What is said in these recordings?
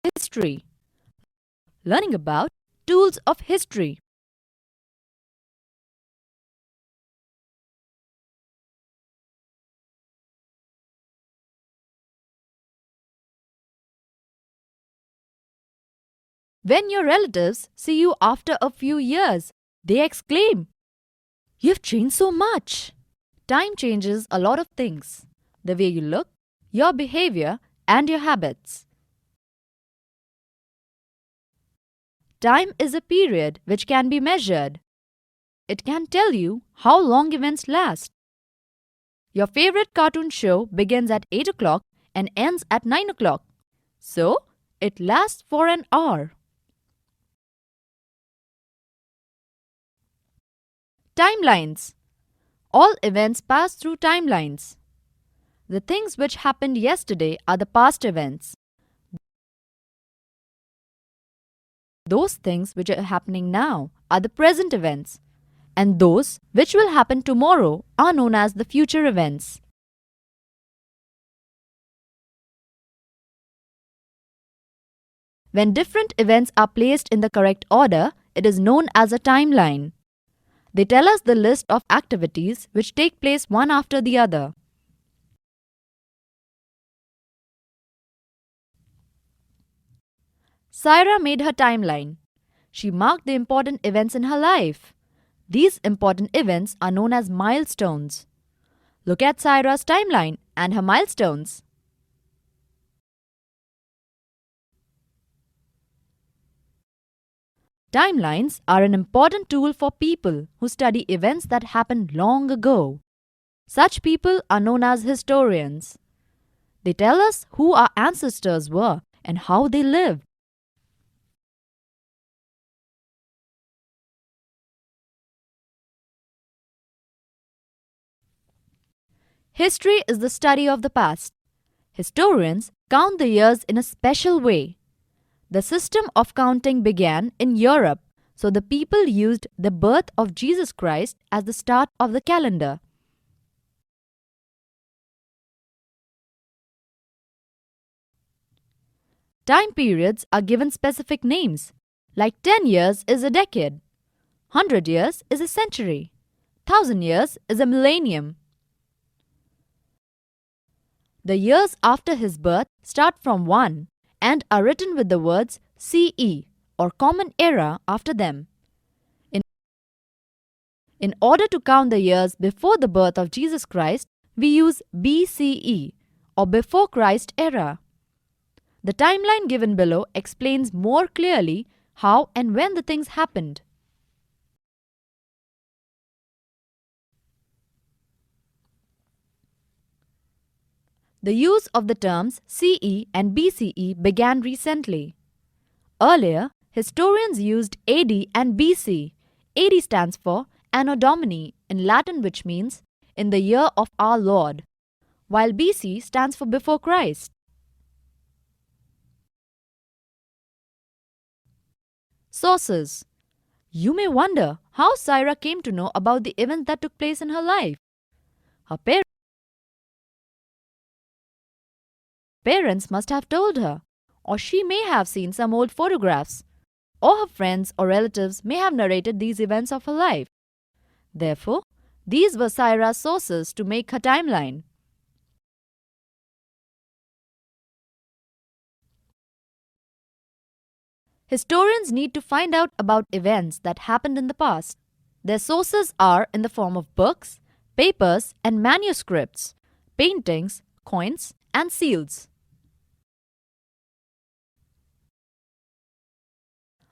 History. Learning about tools of history. When your relatives see you after a few years, they exclaim, "You've changed so much." Time changes a lot of things: the way you look, your behavior, and your habits. Time is a period which can be measured. It can tell you how long events last. Your favorite cartoon show begins at 8 o'clock and ends at 9 o'clock. So, it lasts for an hour. Timelines. All events pass through timelines. The things which happened yesterday are the past events. Those things which are happening now are the present events. And those which will happen tomorrow are known as the future events. When different events are placed in the correct order, it is known as a timeline. They tell us the list of activities which take place one after the other. Syra made her timeline. She marked the important events in her life. These important events are known as milestones. Look at Syra's timeline and her milestones. Timelines are an important tool for people who study events that happened long ago. Such people are known as historians. They tell us who our ancestors were and how they lived. History is the study of the past. Historians count the years in a special way. The system of counting began in Europe, so the people used the birth of Jesus Christ as the start of the calendar. Time periods are given specific names, like 10 years is a decade, 100 years is a century, 1000 years is a millennium. The years after his birth start from 1 and are written with the words CE or Common Era after them. In order to count the years before the birth of Jesus Christ, we use BCE or Before Christ Era. The timeline given below explains more clearly how and when the things happened. The use of the terms CE and BCE began recently. Earlier, historians used AD and BC. AD stands for Anno Domini in Latin, which means in the year of our Lord, while BC stands for before Christ. Sources. You may wonder how Syra came to know about the events that took place in her life. Her parents must have told her, or she may have seen some old photographs, or her friends or relatives may have narrated these events of her life. Therefore, these were Syra's sources to make her timeline. Historians need to find out about events that happened in the past. Their sources are in the form of books, papers, and manuscripts, paintings, coins, and seals.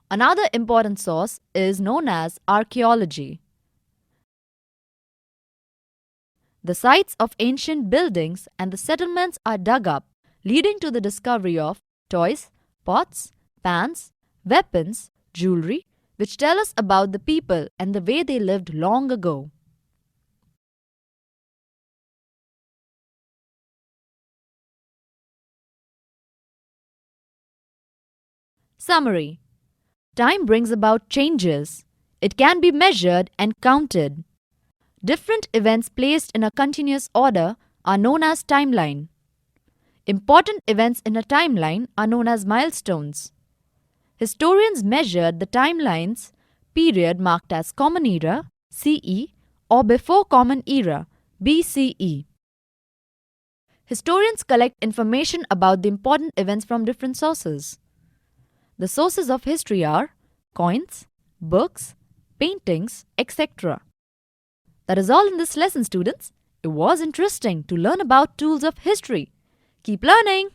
Another important source is known as archaeology. The sites of ancient buildings and the settlements are dug up, leading to the discovery of toys, pots, pans, weapons, jewelry, which tell us about the people and the way they lived long ago. Summary. Time brings about changes. It can be measured and counted. Different events placed in a continuous order are known as timeline. Important events in a timeline are known as milestones. Historians measured the timeline's period marked as Common Era (CE) or before Common Era (BCE). Historians collect information about the important events from different sources. The sources of history are coins, books, paintings, etc. That is all in this lesson, students. It was interesting to learn about tools of history. Keep learning!